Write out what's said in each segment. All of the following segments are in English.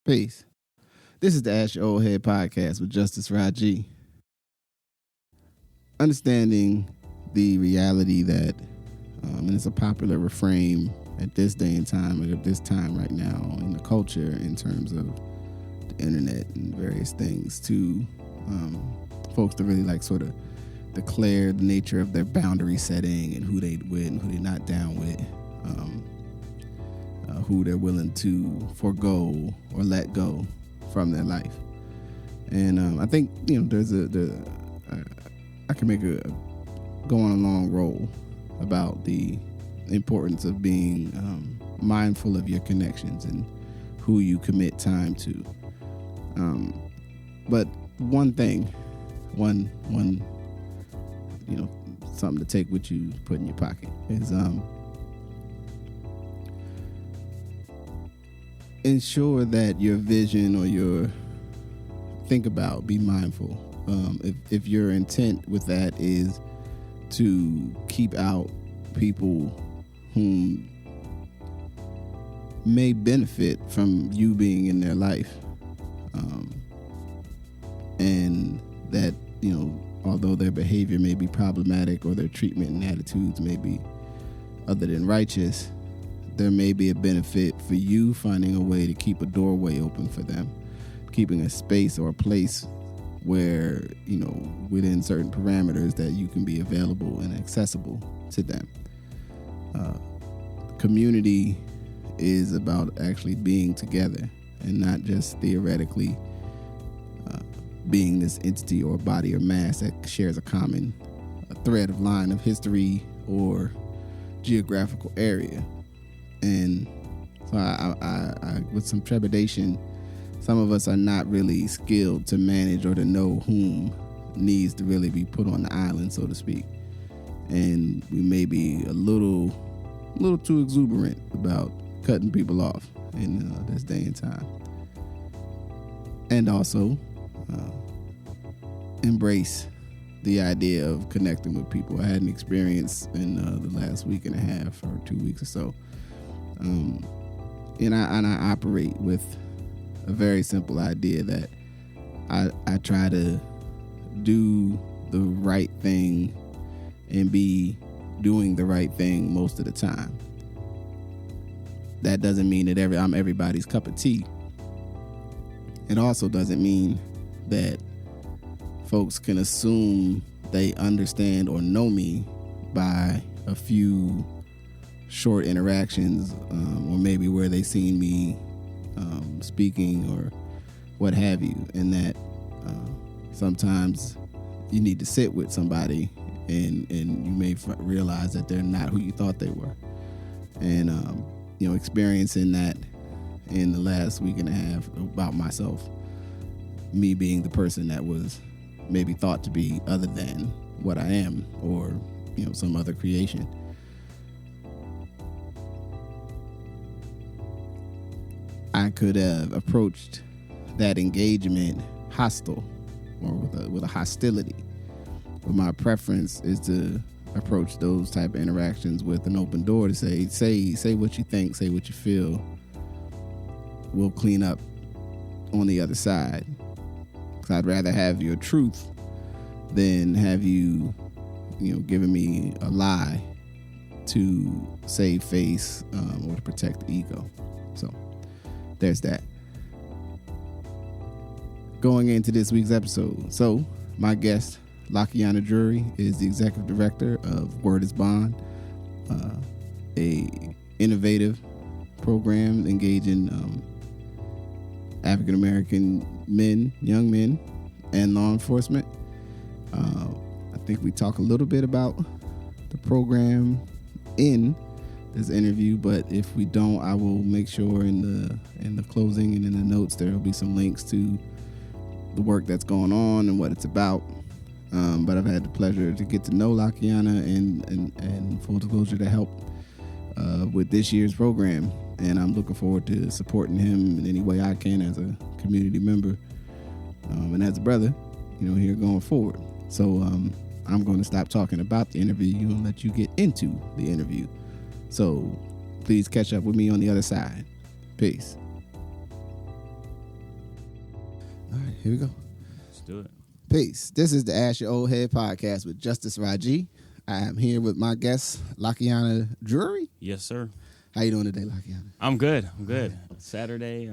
Peace. This is the Ask Your Oldhead podcast with Justice Rajee. Understanding the reality that, and it's a popular refrain at this day and time, or at this time right now in the culture in terms of the internet and various things, to folks to really like sort of declare the nature of their boundary setting and who they with and who they're not down with, who they're willing to forego or let go from their life. And I think, there's I can make a go on a long roll about the importance of being mindful of your connections and who you commit time to. But one thing, something to take with you, put in your pocket, is ensure that your vision or be mindful. If your intent with that is to keep out people whom may benefit from you being in their life, and that, although their behavior may be problematic or their treatment and attitudes may be other than righteous, there may be a benefit for you finding a way to keep a doorway open for them, keeping a space or a place where, within certain parameters, that you can be available and accessible to them. Community is about actually being together and not just theoretically being this entity or body or mass that shares a common thread of line of history or geographical area. And so I with some trepidation, some of us are not really skilled to manage or to know whom needs to really be put on the island, so to speak. And we may be a little too exuberant about cutting people off in this day and time. And also embrace the idea of connecting with people. I had an experience in the last week and a half or 2 weeks or so. And I operate with a very simple idea that I try to do the right thing and be doing the right thing most of the time. That doesn't mean that I'm everybody's cup of tea. It also doesn't mean that folks can assume they understand or know me by a few short interactions, or maybe where they seen me speaking or what have you, and that sometimes you need to sit with somebody and you may realize that they're not who you thought they were. And experiencing that in the last week and a half about myself, me being the person that was maybe thought to be other than what I am, or some other creation. I could have approached that engagement hostile or with a hostility, but my preference is to approach those type of interactions with an open door to say what you think, say what you feel. We'll clean up on the other side. Because I'd rather have your truth than have you, giving me a lie to save face or to protect the ego. So there's that. Going into this week's episode. So my guest, Lakayana Drury, is the executive director of Word is Bond, a innovative program engaging African American men, young men, and law enforcement. I think we talk a little bit about the program in this interview, but if we don't, I will make sure in the closing and in the notes there will be some links to the work that's going on and what it's about. But I've had the pleasure to get to know Lakayana and full disclosure, to help with this year's program, and I'm looking forward to supporting him in any way I can as a community member and as a brother, here going forward. So I'm going to stop talking about the interview and let you get into the interview. So please catch up with me on the other side. Peace. here we go. Let's do it. Peace. This is the Ask Your Oldhead podcast with Justice Rajee. I am here with my guest, Lakayana Drury. Yes, sir. How you doing today, Lakayana? I'm good. Saturday,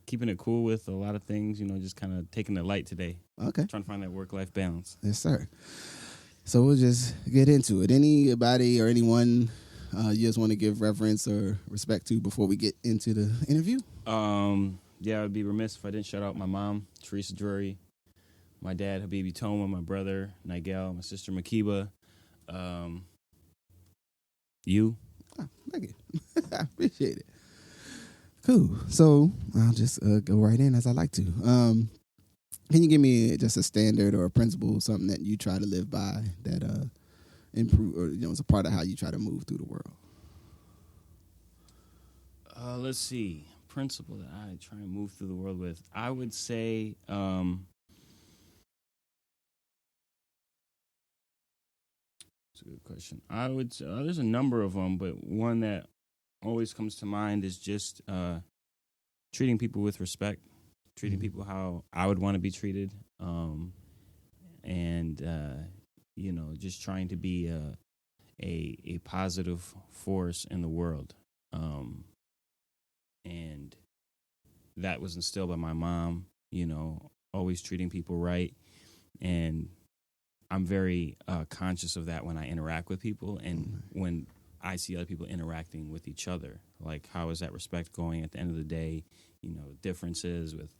keeping it cool with a lot of things, just kind of taking it light today. Okay. Trying to find that work-life balance. Yes, sir. So we'll just get into it. Anybody or anyone you just want to give reverence or respect to before we get into the interview? Yeah, I'd be remiss if I didn't shout out my mom, Teresa Drury, my dad, Habibi Toma, my brother, Nigel, my sister, Makiba, you. Oh, thank you. I appreciate it. Cool. So I'll just go right in as I like to. Can you give me just a standard or a principle, something that you try to live by that improve, or it's a part of how you try to move through the world? Let's see. Principle that I try and move through the world with. I would say it's a good question. I would say, there's a number of them, but one that always comes to mind is just treating people with respect, treating people how I would want to be treated, and just trying to be a positive force in the world. And that was instilled by my mom, always treating people right. And I'm very conscious of that when I interact with people and when I see other people interacting with each other. Like, how is that respect going at the end of the day? Differences with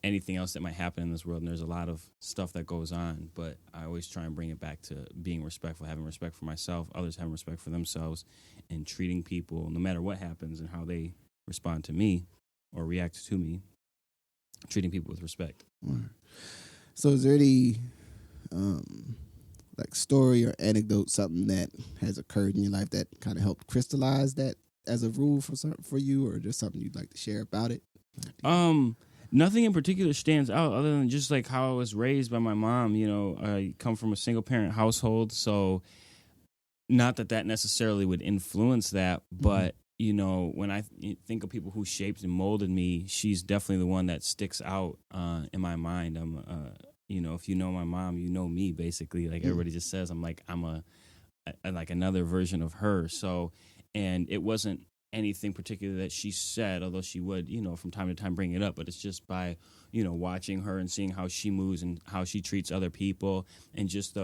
anything else that might happen in this world. And there's a lot of stuff that goes on, but I always try and bring it back to being respectful, having respect for myself, others having respect for themselves, and treating people, no matter what happens and how they respond to me or react to me, treating people with respect. Right. So is there any story or anecdote, something that has occurred in your life that kind of helped crystallize that as a rule for you, or just something you'd like to share about it? Nothing in particular stands out other than just like how I was raised by my mom. I come from a single parent household, so not that necessarily would influence that, but when I think of people who shaped and molded me, she's definitely the one that sticks out in my mind. I'm, if you know my mom, you know me, basically. Like everybody just says, I'm like another version of her. So, and it wasn't anything particular that she said, although she would, from time to time bring it up. But it's just by, watching her and seeing how she moves and how she treats other people, and just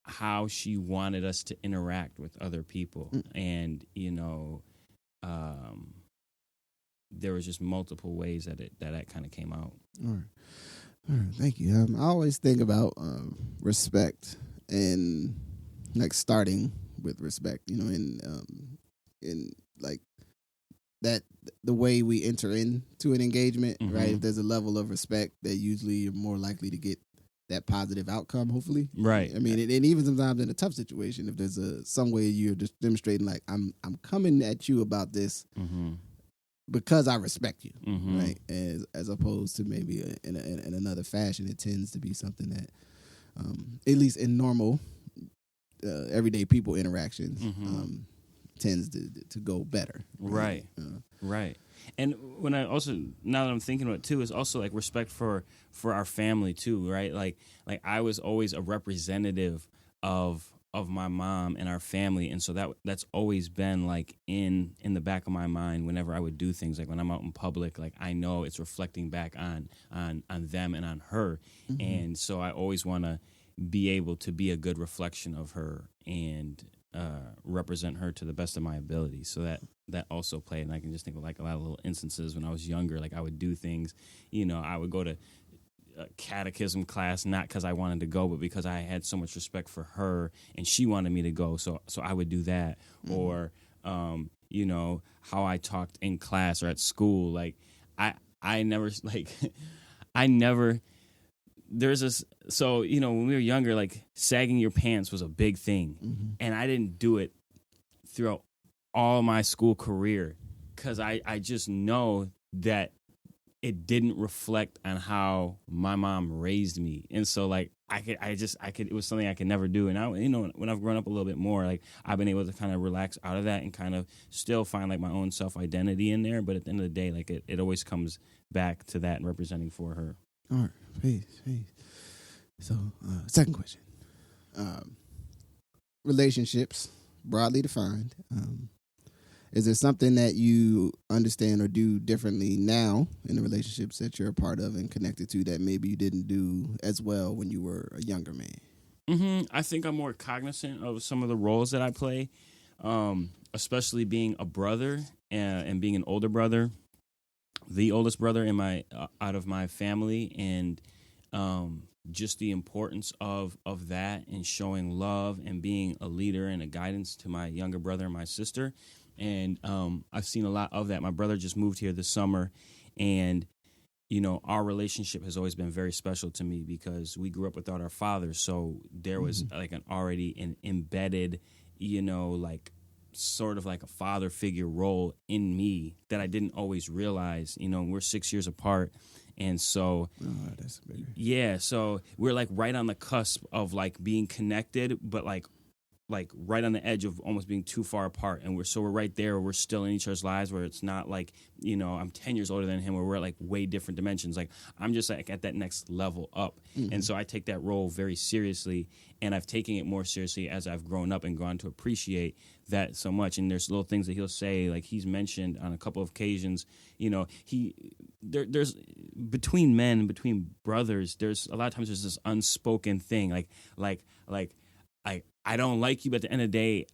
how she wanted us to interact with other people. And, there was just multiple ways that kind of came out. All right. Thank you. I always think about respect and starting with respect, in like that, the way we enter into an engagement, right? If there's a level of respect, that usually you're more likely to get that positive outcome, hopefully. Right. I mean, and even sometimes in a tough situation, if there's some way you're just demonstrating, like, I'm coming at you about this because I respect you, right? As opposed to maybe in another fashion, it tends to be something that, at least in normal, everyday people interactions, tends to go better. Right. Right. And when I also, now that I'm thinking about it too, is also like respect for our family too, right? Like I was always a representative of my mom and our family, and so that's always been like in the back of my mind whenever I would do things. Like when I'm out in public, like I know it's reflecting back on them and on her, and so I always want to be able to be a good reflection of her and represent her to the best of my ability. So that also played, and I can just think of like a lot of little instances when I was younger. Like I would do things, I would go to a catechism class, not because I wanted to go, but because I had so much respect for her and she wanted me to go. So I would do that. Or, how I talked in class or at school. Like I never, there's this, so, when we were younger, like sagging your pants was a big thing. And I didn't do it throughout all my school career because I just know that it didn't reflect on how my mom raised me. And so, like, it was something I could never do. And when I've grown up a little bit more, like I've been able to kind of relax out of that and kind of still find like my own self-identity in there. But at the end of the day, like it always comes back to that and representing for her. All right. Peace. So, second question. Relationships, broadly defined. Is there something that you understand or do differently now in the relationships that you're a part of and connected to that maybe you didn't do as well when you were a younger man? I think I'm more cognizant of some of the roles that I play, especially being a brother and being an older brother, the oldest brother in out of my family, and just the importance of that and showing love and being a leader and a guidance to my younger brother and my sister. And I've seen a lot of that. My brother just moved here this summer, and our relationship has always been very special to me because we grew up without our father. So there was like an embedded, like sort of like a father figure role in me that I didn't always realize. We're 6 years apart. And so, that's big. Yeah, so we're like right on the cusp of like being connected, but like right on the edge of almost being too far apart. And we're right there. We're still in each other's lives where it's not like, I'm 10 years older than him, where we're at like way different dimensions. Like I'm just like at that next level up. And so I take that role very seriously, and I've taken it more seriously as I've grown up and gone to appreciate that so much. And there's little things that he'll say, like he's mentioned on a couple of occasions, there's between men and between brothers, there's a lot of times there's this unspoken thing, like I don't like you, but at the end of the day,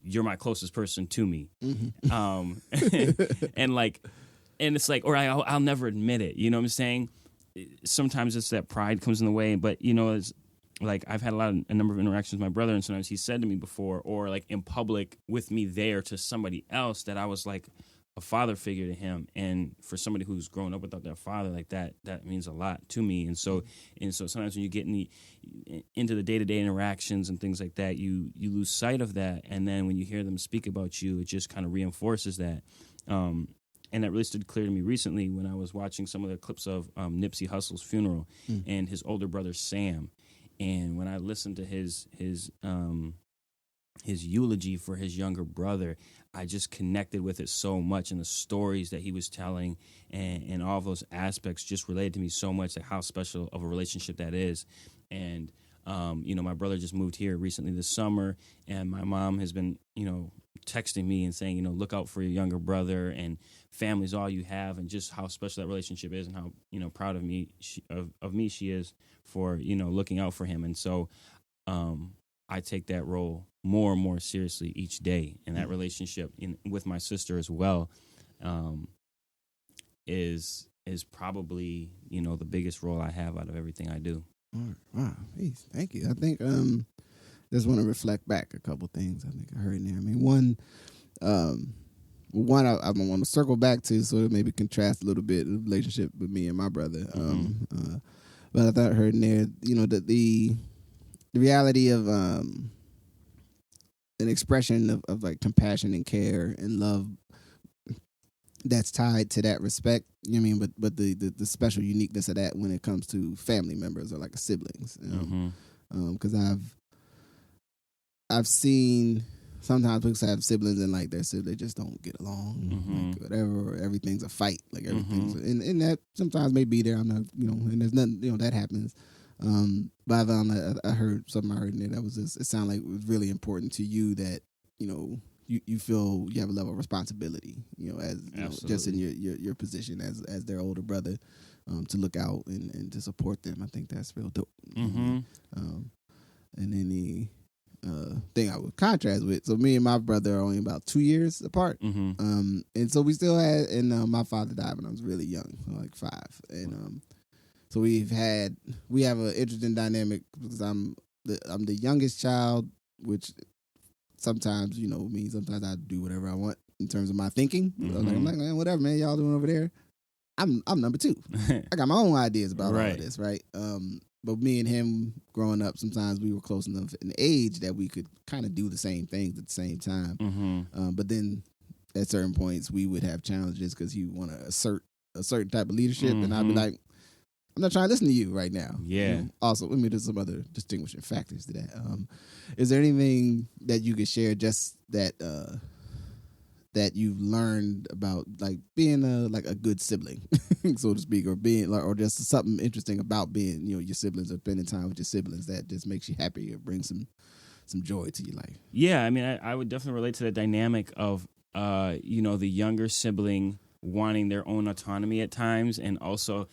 you're my closest person to me. And it's like, or I'll never admit it. You know what I'm saying? Sometimes it's that pride comes in the way, but it's like I've had a number of interactions with my brother, and sometimes he said to me before, or like in public with me there to somebody else, that I was like a father figure to him. And for somebody who's grown up without their father, like that means a lot to me. And so sometimes when you get into the day-to-day interactions and things like that, you lose sight of that. And then when you hear them speak about you, it just kind of reinforces that. And that really stood clear to me recently when I was watching some of the clips of Nipsey Hussle's funeral and his older brother Sam. And when I listened to his eulogy for his younger brother, I just connected with it so much, and the stories that he was telling and all of those aspects just related to me so much, like how special of a relationship that is. And, my brother just moved here recently this summer, and my mom has been, texting me and saying, look out for your younger brother, and family's all you have, and just how special that relationship is, and how, proud of me she is for, looking out for him. And so, I take that role more and more seriously each day, and that relationship with my sister as well is probably the biggest role I have out of everything I do. All right. Wow, peace. Thank you. I think just want to reflect back a couple things I think I heard in there. I mean, one I want to circle back to, so maybe contrast a little bit the relationship with me and my brother. But I thought I heard in there, the reality of an expression of like compassion and care and love that's tied to that respect. You know what I mean? But the special uniqueness of that when it comes to family members or like siblings. Because I've seen sometimes people have siblings and like their siblings just don't get along, like whatever, or everything's a fight, like everything's and that sometimes may be there. I'm not, and there's nothing, that happens. But I heard something in there that was just, it sounded like it was really important to you that, you feel you have a level of responsibility, as just in your position as their older brother, to look out and to support them. I think that's real dope. And then the thing I would contrast with, so me and my brother are only about 2 years apart. And so we still had, and my father died when I was really young, like 5. And so we have an interesting dynamic because I'm the youngest child, which sometimes, means sometimes I do whatever I want in terms of my thinking. I'm like, man, whatever, man, y'all doing over there. I'm number 2. I got my own ideas about all of this, right? But me and him growing up, sometimes we were close enough in age that we could kind of do the same things at the same time. But then at certain points, we would have challenges because he would want to assert a certain type of leadership, and I'd be like, I'm not trying to listen to you right now. Yeah. Also, let me do some other distinguishing factors to that. Is there anything that you could share just that that you've learned about like being a good sibling, so to speak, or being like, or just something interesting about being, your siblings or spending time with your siblings that just makes you happy or brings some joy to your life? Yeah, I mean, I would definitely relate to the dynamic of, the younger sibling wanting their own autonomy at times, and also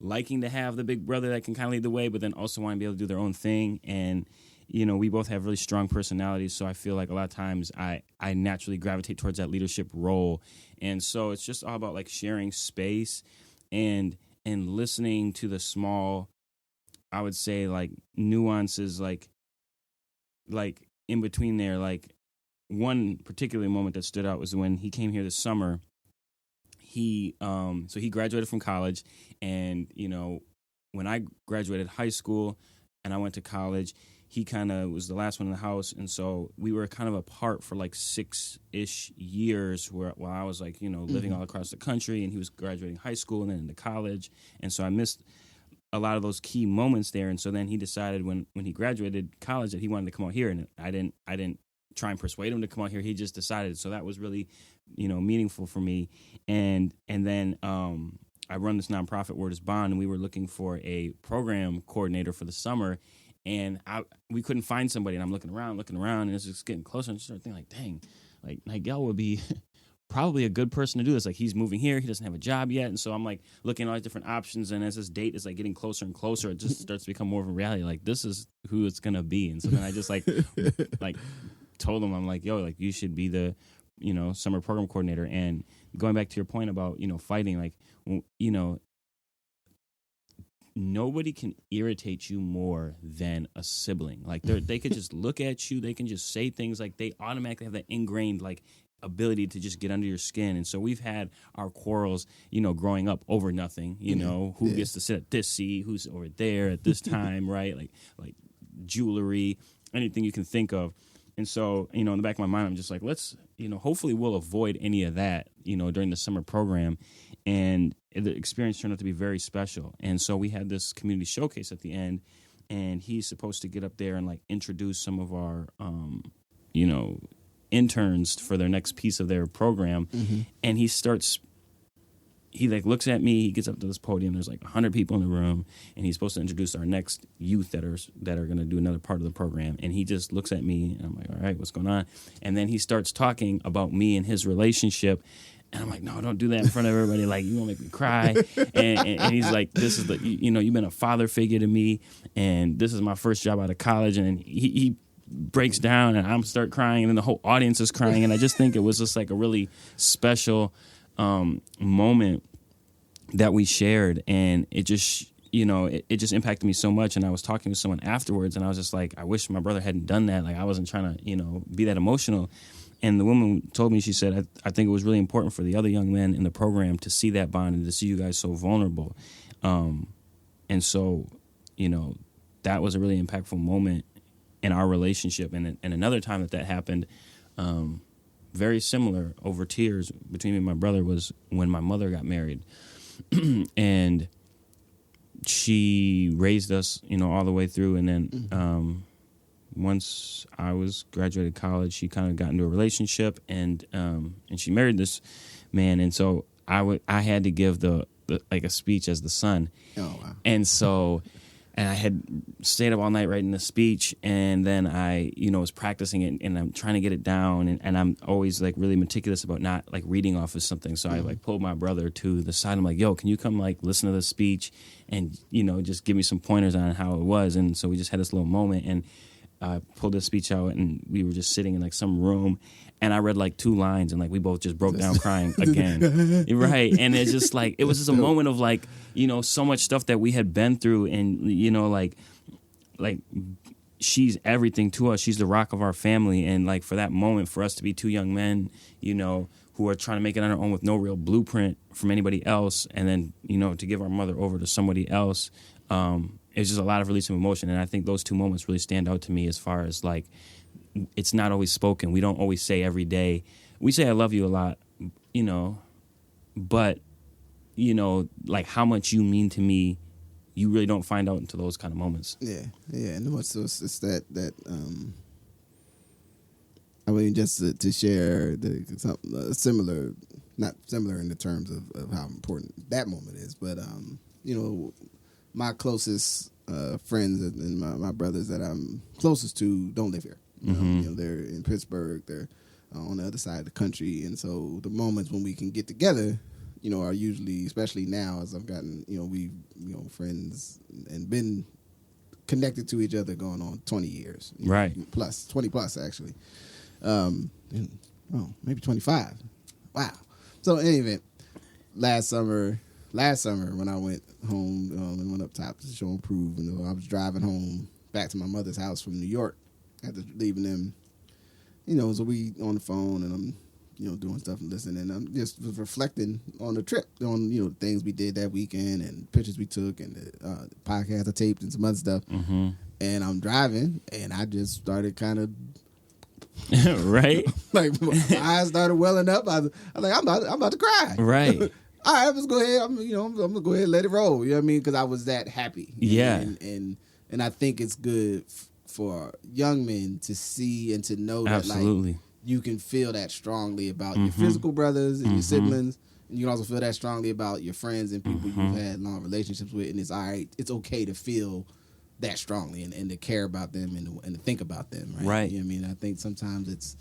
liking to have the big brother that can kind of lead the way, but then also wanting to be able to do their own thing. And we both have really strong personalities, so I feel like a lot of times I naturally gravitate towards that leadership role. And so it's just all about like sharing space and listening to the small, I would say, like nuances, like in between there. Like one particular moment that stood out was when he came here this summer. He graduated from college, and when I graduated high school and I went to college, he kind of was the last one in the house, and so we were kind of apart for like 6-ish years while I was like, living all across the country, and he was graduating high school and then into college, and so I missed a lot of those key moments there. And so then he decided when he graduated college that he wanted to come out here, and I didn't try and persuade him to come out here. He just decided. So that was really, meaningful for me. And then I run this nonprofit, Word is Bond, and we were looking for a program coordinator for the summer. And we couldn't find somebody. And I'm looking around, and it's just getting closer. And I started thinking, like, dang, like Nigel would be probably a good person to do this. Like, he's moving here. He doesn't have a job yet. And so I'm like looking at all these different options. And as this date is like getting closer and closer, it just starts to become more of a reality. Like, this is who it's going to be. And so then I just like told him, I'm like, yo, like you should be the, summer program coordinator. And going back to your point about, fighting, like, nobody can irritate you more than a sibling. Like they could just look at you. They can just say things, like they automatically have that ingrained like ability to just get under your skin. And so we've had our quarrels, growing up over nothing, who gets to sit at this seat, who's over there at this time, right? Like jewelry, anything you can think of. And so, in the back of my mind, I'm just like, let's, hopefully we'll avoid any of that, during the summer program. And the experience turned out to be very special. And so we had this community showcase at the end, and he's supposed to get up there and like introduce some of our, interns for their next piece of their program. Mm-hmm. And he like looks at me, he gets up to this podium, there's like 100 people in the room, and he's supposed to introduce our next youth that are going to do another part of the program. And he just looks at me, and I'm like, all right, what's going on? And then he starts talking about me and his relationship. And I'm like, no, don't do that in front of everybody. Like, you won't make me cry. And he's like, this is you've been a father figure to me, and this is my first job out of college. And he breaks down, and I'm start crying, and then the whole audience is crying. And I just think it was just like a really special moment that we shared, and it just it just impacted me so much. And I was talking to someone afterwards, and I was just like, I wish my brother hadn't done that. Like, I wasn't trying to be that emotional. And the woman told me, she said, I think it was really important for the other young men in the program to see that bond and to see you guys so vulnerable. And so that was a really impactful moment in our relationship. And another time that happened, very similar over tears between me and my brother, was when my mother got married. And she raised us, all the way through. And then once I was graduated college, she kind of got into a relationship, and she married this man. And so I had to give the like a speech as the son. Oh, wow. And so, and I had stayed up all night writing the speech, and then I, was practicing it, and I'm trying to get it down, and I'm always like really meticulous about not like reading off of something. So I like pulled my brother to the side. I'm like, yo, can you come like listen to the speech and, just give me some pointers on how it was? And so we just had this little moment, and I pulled this speech out, and we were just sitting in like some room, and I read like 2 lines, and like we both just broke down crying again. Right. And it's just like, it was just a moment of like, so much stuff that we had been through, and, like she's everything to us. She's the rock of our family. And like for that moment, for us to be 2 young men, who are trying to make it on our own with no real blueprint from anybody else, and then, to give our mother over to somebody else, it's just a lot of release of emotion. And I think those 2 moments really stand out to me, as far as like, it's not always spoken. We don't always say every day. We say I love you a lot, but, like how much you mean to me you really don't find out until those kind of moments. Yeah, and it's that I mean, just to share something similar, not similar in the terms of how important that moment is, but my closest friends and my brothers that I'm closest to don't live here. They're in Pittsburgh. They're on the other side of the country, and so the moments when we can get together, are usually, especially now as I've gotten, we friends and been connected to each other going on 20 years, right? Plus 20 plus actually, maybe 25. Wow. So in any event, last summer when I went home and went up top to show and prove, I was driving home back to my mother's house from New York after leaving them, so we on the phone and I'm doing stuff and listening, and I'm just reflecting on the trip, on the things we did that weekend and pictures we took and the podcast I taped and some other stuff. Mm-hmm. And I'm driving and I just started kind of right, like my eyes started welling up. I was like, I'm about to cry. Right. All right, let's go ahead. I'm gonna go ahead and let it roll. You know what I mean? Because I was that happy. Yeah. And I think it's good for young men to see and to know absolutely. That, like, you can feel that strongly about your physical brothers and your siblings, and you can also feel that strongly about your friends and people you've had long relationships with. And it's all right. It's okay to feel that strongly and to care about them and to think about them. Right. Right. You know what I mean? I think sometimes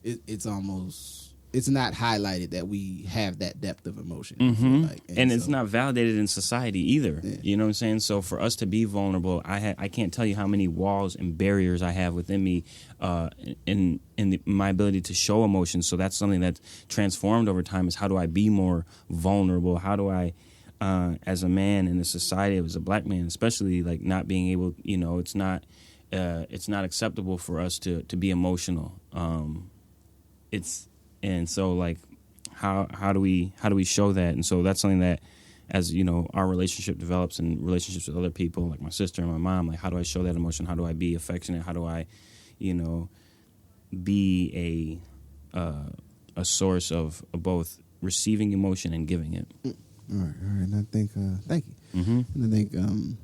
it's almost. It's not highlighted that we have that depth of emotion. Like. And it's not validated in society either. Yeah. You know what I'm saying? So for us to be vulnerable, I can't tell you how many walls and barriers I have within me in my ability to show emotion. So that's something that's transformed over time, is how do I be more vulnerable? How do I, as a man in a society, as a black man especially, like not being able, it's not acceptable for us to be emotional. And so, like, how do we show that? And so that's something that, as our relationship develops and relationships with other people, like my sister and my mom, like, how do I show that emotion? How do I be affectionate? How do I, be a source of both receiving emotion and giving it? All right. And I think, thank you. Mm-hmm. And I think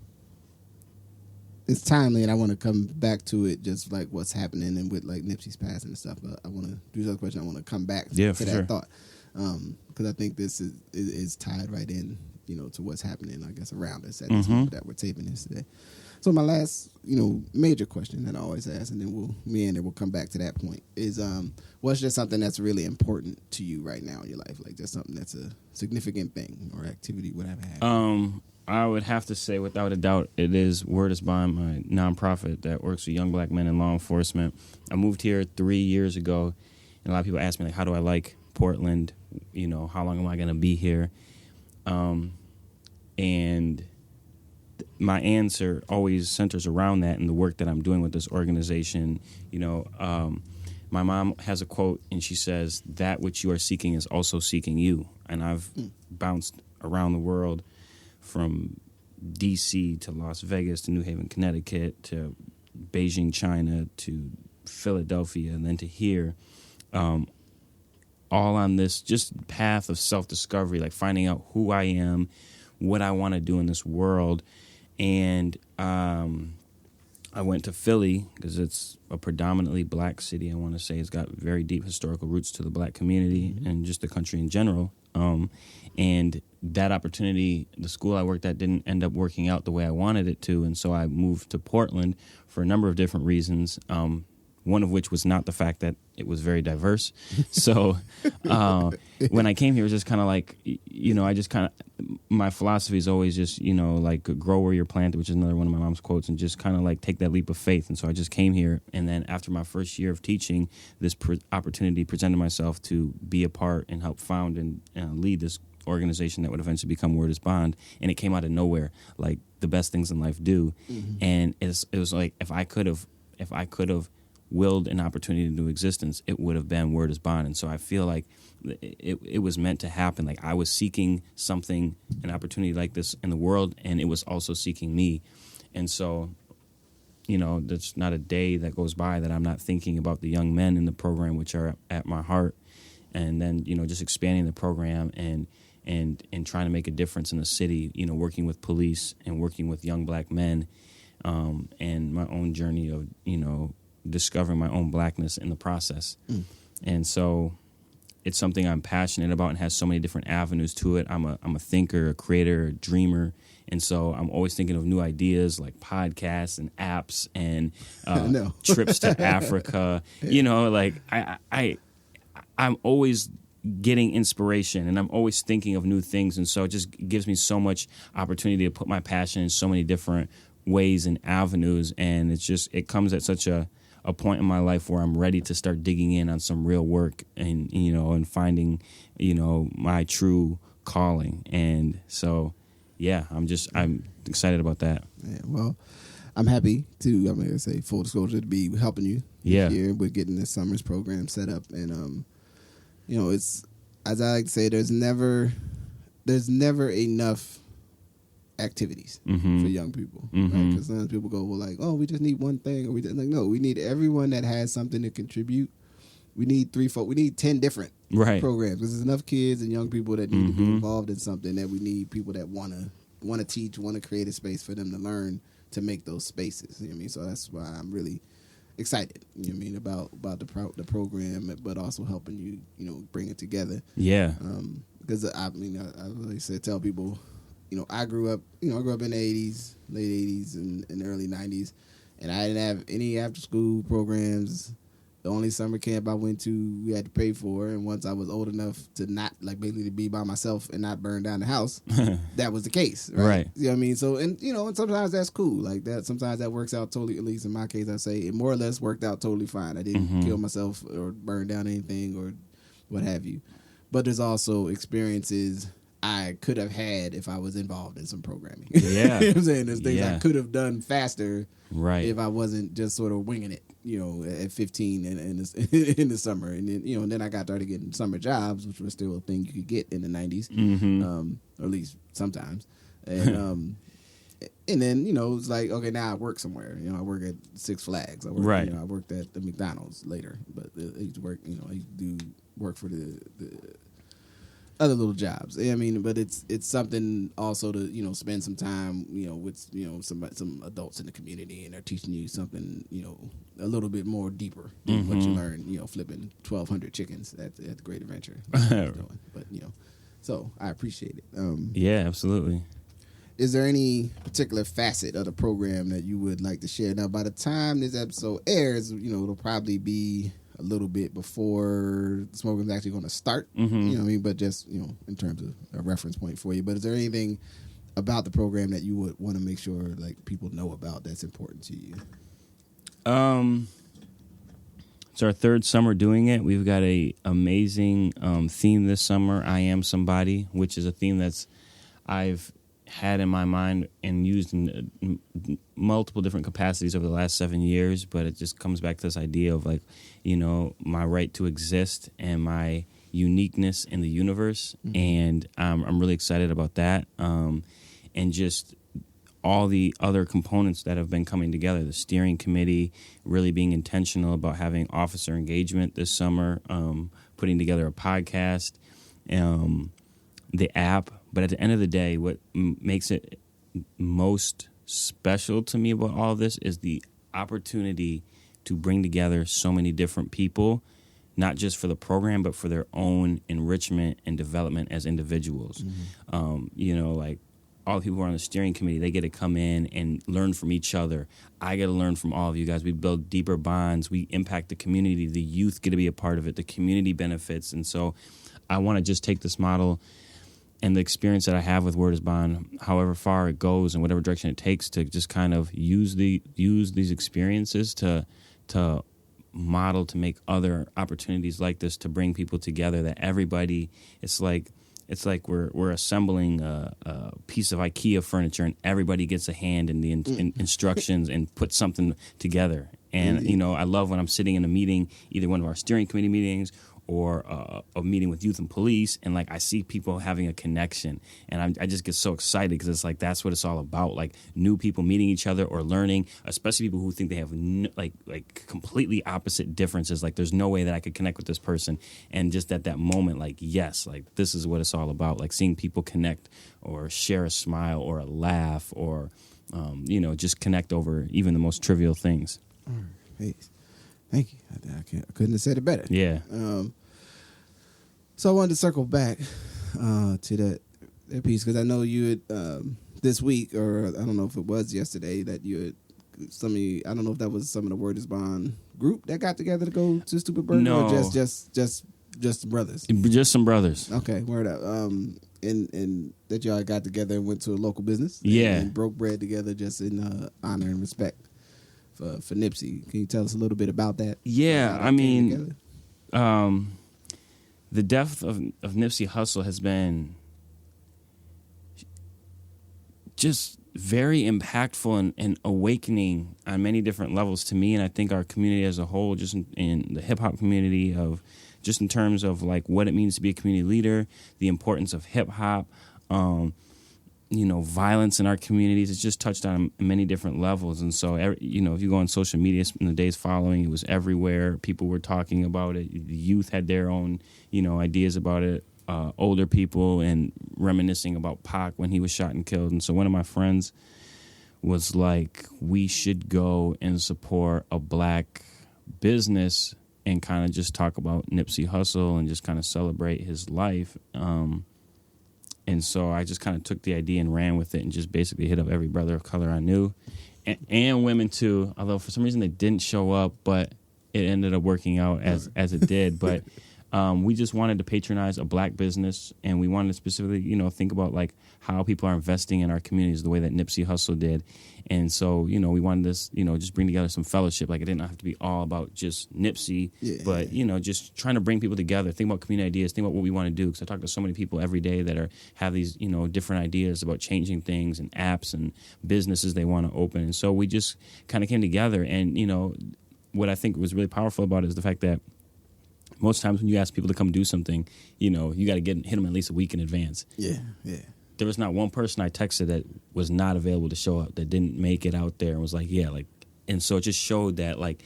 it's timely, and I want to come back to it, just like what's happening and with like Nipsey's passing and stuff. But I want to do the question. I want to come back to that thought, because I think this is tied right in, to what's happening, I guess, around us at this moment that we're taping this today. So my last, major question that I always ask, and then we'll come back to that point, is what's just something that's really important to you right now in your life, like just something that's a significant thing or activity, whatever. I would have to say, without a doubt, it is Word is Bond, my nonprofit that works with young black men in law enforcement. I moved here 3 years ago, and a lot of people ask me, like, how do I like Portland? How long am I going to be here? And my answer always centers around that and the work that I'm doing with this organization. My mom has a quote, and she says, "That which you are seeking is also seeking you." And I've bounced around the world, from D.C. to Las Vegas to New Haven, Connecticut to Beijing, China to Philadelphia, and then to here, all on this just path of self-discovery, like finding out who I am, what I want to do in this world. And I went to Philly because it's a predominantly black city. I want to say it's got very deep historical roots to the black community and just the country in general. And that opportunity, the school I worked at, didn't end up working out the way I wanted it to. And so I moved to Portland for a number of different reasons, one of which was not the fact that it was very diverse. So when I came here, it was just kind of like, my philosophy is always just, like grow where you're planted, which is another one of my mom's quotes, and just kind of like take that leap of faith. And so I just came here. And then after my first year of teaching, this opportunity presented myself to be a part and help found and lead this organization that would eventually become Word is Bond. And it came out of nowhere, like the best things in life do. And it was like, if I could have willed an opportunity into existence, it would have been Word is Bond. And so I feel like it was meant to happen. Like I was seeking something, an opportunity like this in the world, and it was also seeking me. And so, there's not a day that goes by that I'm not thinking about the young men in the program, which are at my heart. And then, just expanding the program and and trying to make a difference in the city, you know, working with police and working with young black men, and my own journey of, you know, discovering my own blackness in the process. And so it's something I'm passionate about and has so many different avenues to it. I'm a thinker, a creator, a dreamer. And so I'm always thinking of new ideas like podcasts and apps and trips to Africa. You know, like I'm always getting inspiration and I'm always thinking of new things. And so it just gives me so much opportunity to put my passion in so many different ways and avenues. And it comes at such a point in my life where I'm ready to start digging in on some real work and, you know, and finding, you know, my true calling. And so, yeah, I'm excited about that. Yeah, well, I'm happy to, I'm going to say full disclosure, to be helping you here with getting this summer's program set up. And, you know, it's, as I like to say, there's never enough activities for young people, right? Because sometimes people go, well, like, oh, we just need one thing, or we just, like, no, we need everyone that has something to contribute. We need 10 different programs, because there's enough kids and young people that need to be involved in something, that we need people that want to teach, want to create a space for them to learn, to make those spaces. You know what I mean? So that's why I'm really excited, you know what I mean, about the program, but also helping you, you know, bring it together. Yeah. Because I mean, I really tell people, you know, I grew up in the 80s, late 80s and early 90s, and I didn't have any after school programs. The only summer camp I went to, we had to pay for, and once I was old enough to not, like, basically to be by myself and not burn down the house, that was the case, right? You know what I mean? So, and, you know, and sometimes that's cool, like that. Sometimes that works out totally, at least in my case, I say it more or less worked out totally fine. I didn't kill myself or burn down anything or what have you. But there's also experiences I could have had if I was involved in some programming. Yeah. You know what I'm saying? There's things I could have done faster if I wasn't just sort of winging it, you know, at 15 in the summer. And then, you know, and then I started getting summer jobs, which was still a thing you could get in the 90s, or at least sometimes. And and then, you know, it's like, okay, now I work somewhere. You know, I work at Six Flags. I worked at the McDonald's later. But I used to work, you know, I used to do work for the other little jobs. I mean, but it's something also to, you know, spend some time, you know, with, you know, some adults in the community, and they're teaching you something, you know, a little bit more deeper than what you learn, you know, flipping 1,200 chickens at the Great Adventure. But, you know, so I appreciate it. Yeah, absolutely. Is there any particular facet of the program that you would like to share? Now, by the time this episode airs, you know, it'll probably be a little bit before the smoking is actually going to start. You know what I mean? But just, you know, in terms of a reference point for you. But is there anything about the program that you would want to make sure, like, people know about that's important to you? It's our third summer doing it. We've got a amazing theme this summer, I Am Somebody, which is a theme that's I've had in my mind and used in multiple different capacities over the last 7 years, but it just comes back to this idea of, like, you know, my right to exist and my uniqueness in the universe. And I'm really excited about that. And just all the other components that have been coming together, the steering committee, really being intentional about having officer engagement this summer, putting together a podcast, the app. But at the end of the day, what makes it most special to me about all of this is the opportunity to bring together so many different people, not just for the program, but for their own enrichment and development as individuals. You know, like, all the people who are on the steering committee, they get to come in and learn from each other. I get to learn from all of you guys. We build deeper bonds. We impact the community. The youth get to be a part of it. The community benefits. And so I want to just take this model and the experience that I have with Word is Bond, however far it goes and whatever direction it takes, to just kind of use these experiences to model, to make other opportunities like this, to bring people together, that everybody, it's like we're assembling a piece of IKEA furniture, and everybody gets a hand in the instructions and put something together. And, you know, I love when I'm sitting in a meeting, either one of our steering committee meetings or a meeting with youth and police, and like I see people having a connection, and I just get so excited because it's like that's what it's all about, like new people meeting each other or learning, especially people who think they have like completely opposite differences. Like there's no way that I could connect with this person, and just at that moment, like yes, like this is what it's all about, like seeing people connect or share a smile or a laugh or just connect over even the most trivial things. Hey, thank you. I couldn't have said it better. Yeah. So I wanted to circle back to that piece because I know you had this week, or I don't know if it was yesterday, that you had I don't know if that was some of the Word is Bond group that got together to go to Stupid Burger, no, or just brothers. Just some brothers. Okay, word up. And that y'all got together and went to a local business. Yeah. And broke bread together just in honor and respect for Nipsey. Can you tell us a little bit about that? Yeah, I mean, the death of Nipsey Hustle has been just very impactful and awakening on many different levels to me, and I think our community as a whole, just in the hip-hop community, of just in terms of like what it means to be a community leader, the importance of hip-hop, violence in our communities. It's just touched on many different levels. And so, if you go on social media in the days following, it was everywhere. People were talking about it. The youth had their own, ideas about it. Older people and reminiscing about Pac when he was shot and killed. And so one of my friends was like, we should go and support a black business and kind of just talk about Nipsey Hustle and just kind of celebrate his life. And so I just kind of took the idea and ran with it and just basically hit up every brother of color I knew, and women too, although for some reason they didn't show up, but it ended up working out as it did. But we just wanted to patronize a black business, and we wanted to specifically, think about like how people are investing in our communities the way that Nipsey Hustle did. And so, we wanted this, just bring together some fellowship. Like it didn't have to be all about just Nipsey, but, just trying to bring people together, think about community ideas, think about what we want to do. Because I talk to so many people every day that have these, different ideas about changing things and apps and businesses they want to open. And so we just kind of came together. And, what I think was really powerful about it is the fact that most times when you ask people to come do something, you got to hit them at least a week in advance. Yeah, yeah. There was not one person I texted that was not available to show up, that didn't make it out there and was like, yeah, like, and so it just showed that, like,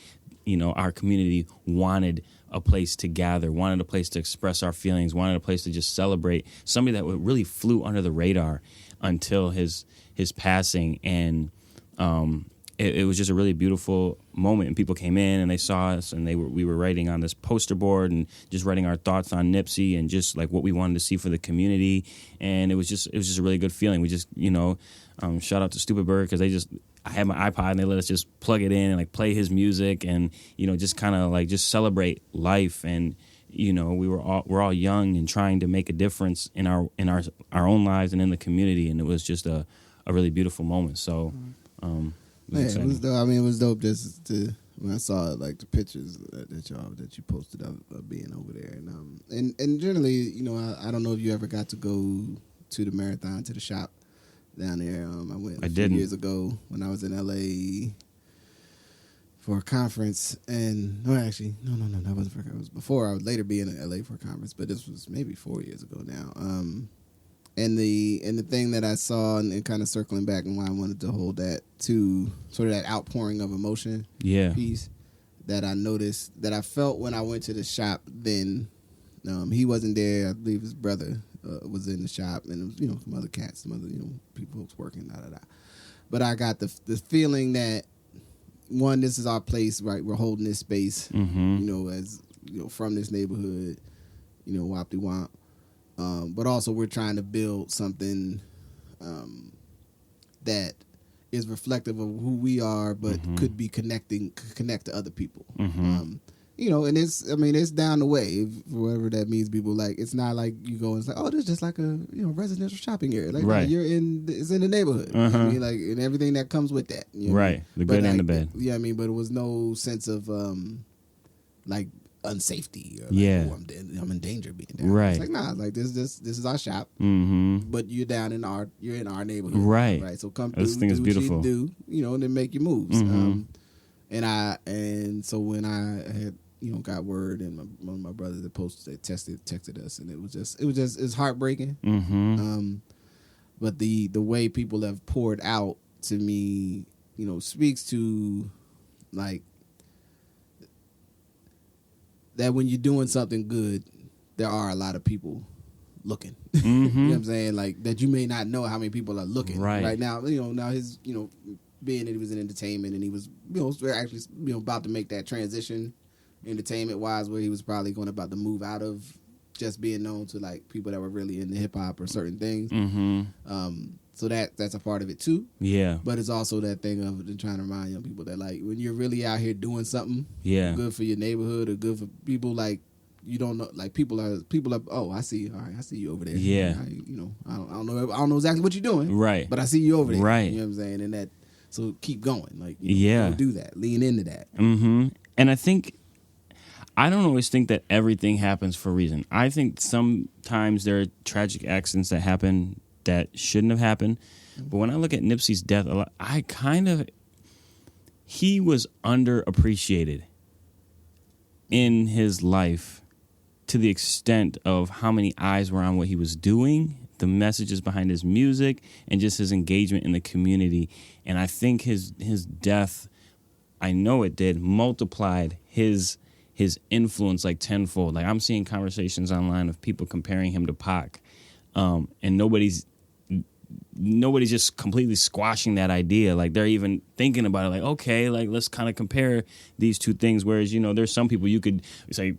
our community wanted a place to gather, wanted a place to express our feelings, wanted a place to just celebrate somebody that really flew under the radar until his passing. And it was just a really beautiful moment, and people came in and they saw us, and we were writing on this poster board and just writing our thoughts on Nipsey and just like what we wanted to see for the community. And it was just a really good feeling. We just shout out to Stupid Bird, because I had my iPod and they let us just plug it in and like play his music and just kind of like just celebrate life. And we're all young and trying to make a difference in our own lives and in the community, and it was just a really beautiful moment. So. It was dope. I mean, it was dope just to when I saw like the pictures that you posted of being over there, and generally, I don't know if you ever got to go to the marathon, to the shop down there. I went a few years ago when I was in LA for a conference, and no, that wasn't for. It was before. I would later be in LA for a conference, but this was maybe 4 years ago now. And the thing that I saw, and kind of circling back, and why I wanted to hold that to sort of that outpouring of emotion piece that I noticed, that I felt when I went to the shop then. He wasn't there. I believe his brother was in the shop, and it was, some other cats, some other, people folks working, But I got the feeling that, one, this is our place, right? We're holding this space, as, from this neighborhood, Wapty-Wamp. But also we're trying to build something that is reflective of who we are, but could be connect to other people. And it's down the way, whatever that means. People, like, it's not like you go and it's like, oh, this is just like a residential shopping area. Like, right. It's in the neighborhood. You know what I mean? Like, and everything that comes with that. Right. The good and the bad. Yeah, but it was no sense of like unsafety, or like, I'm in danger being down. Right. It's like, nah, like this is our shop, but you're in our neighborhood, right? So come through, this thing is beautiful. And then make your moves. And so when I had got word, and one of my brothers that texted us, and it was heartbreaking. But the way people have poured out to me, speaks to like that when you're doing something good, there are a lot of people looking. You know what I'm saying? Like that you may not know how many people are looking right now. Now his being that he was in entertainment and he was actually about to make that transition entertainment wise, where he was probably about to move out of just being known to like people that were really into hip hop or certain things. So that's a part of it too. Yeah. But it's also that thing of trying to remind young people that like when you're really out here doing something good for your neighborhood or good for people, like you don't know, like people are oh, I see, all right, I see you over there. Yeah. I don't know exactly what you're doing. Right. But I see you over there. Right. You know what I'm saying? And that, so keep going. Like do that. Lean into that. And I think I don't always think that everything happens for a reason. I think sometimes there are tragic accidents that happen that shouldn't have happened. But when I look at Nipsey's death, he was underappreciated in his life to the extent of how many eyes were on what he was doing, the messages behind his music, and just his engagement in the community. And I think his death, I know it did, multiplied his influence like tenfold. Like I'm seeing conversations online of people comparing him to Pac, and nobody's just completely squashing that idea. Like they're even thinking about it. Like okay, like let's kind of compare these two things. Whereas there's some people you could say,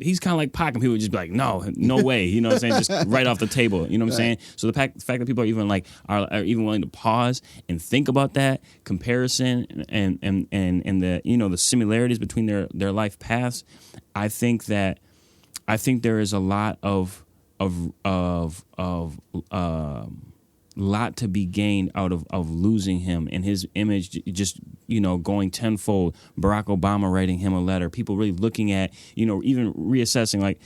he's kind of like Pac, and people would just be like, no way. You know what I'm saying? Just right off the table. You know what I'm saying? So the fact that people are even are even willing to pause and think about that comparison and the the similarities between their life paths, I think there is a lot of lot to be gained out of losing him and his image just going tenfold. Barack Obama writing him a letter, people really looking at even reassessing, like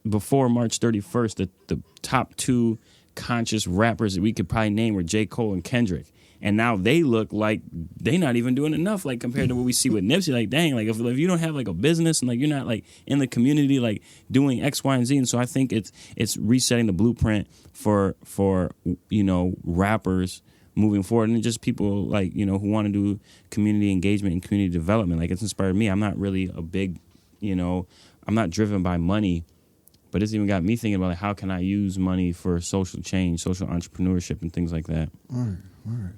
before March 31st, the top two conscious rappers that we could probably name were J. Cole and Kendrick. And now they look like they're not even doing enough, like compared to what we see with Nipsey. Like, dang, like if you don't have like a business and like you're not like in the community, like doing X, Y, and Z. And so I think it's resetting the blueprint for rappers moving forward, and just people like who want to do community engagement and community development. Like it's inspired me. I'm not really a big, I'm not driven by money, but it's even got me thinking about like how can I use money for social change, social entrepreneurship, and things like that. All right.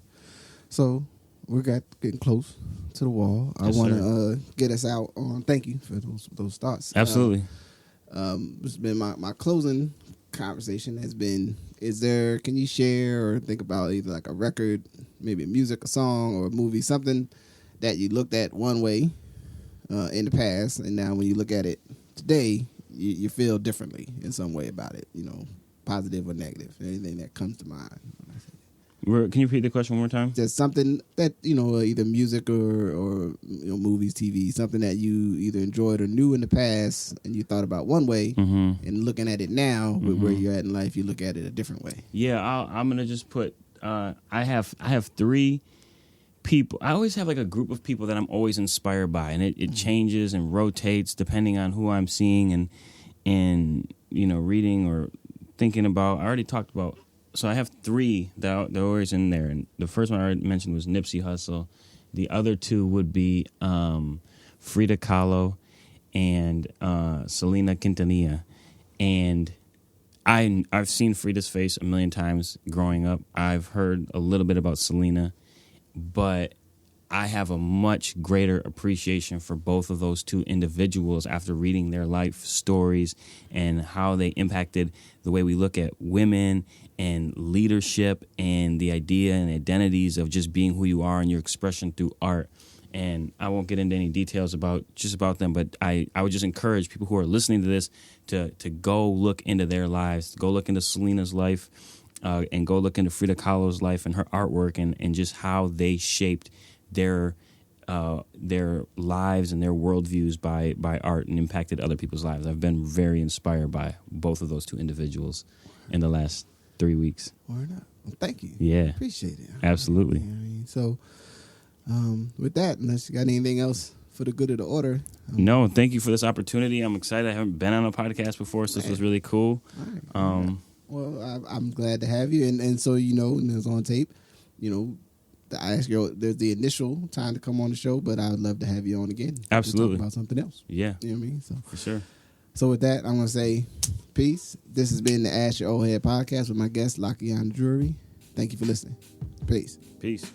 So we're getting close to the wall. Yes, I want to get us out on. Thank you for those thoughts. Absolutely. It's been my closing conversation has been: can you share or think about either like a record, maybe a music, a song, or a movie, something that you looked at one way in the past, and now when you look at it today, you feel differently in some way about it, positive or negative, anything that comes to mind. Can you repeat the question one more time? Just something that, either music or movies, TV, something that you either enjoyed or knew in the past and you thought about one way, and looking at it now with where you're at in life, you look at it a different way. Yeah, I'm going to just put, I have three people. I always have like a group of people that I'm always inspired by, and it changes and rotates depending on who I'm seeing and reading or thinking about. I already talked about. So I have three that are always in there. And the first one I already mentioned was Nipsey Hustle. The other two would be Frida Kahlo and Selena Quintanilla. And I've seen Frida's face a million times growing up. I've heard a little bit about Selena. But I have a much greater appreciation for both of those two individuals after reading their life stories and how they impacted the way we look at women and leadership and the idea and identities of just being who you are and your expression through art. And I won't get into any details about them, but I would just encourage people who are listening to this to go look into their lives, go look into Selena's life, and go look into Frida Kahlo's life and her artwork and just how they shaped their lives and their worldviews by art and impacted other people's lives. I've been very inspired by both of those two individuals in the last 3 weeks. Well, thank you. Yeah. Appreciate it. Absolutely. So with that, unless you got anything else for the good of the order. No, thank you for this opportunity. I'm excited. I haven't been on a podcast before, so this was really cool. All right. Well, I'm glad to have you, and so and it's on tape. I asked you. There's the initial time to come on the show, but I would love to have you on again. Absolutely. To talk about something else. Yeah. You know what I mean? So for sure. So with that, I'm gonna say peace. This has been the Ask Your Oldhead podcast with my guest Lakayana Drury. Thank you for listening. Peace. Peace.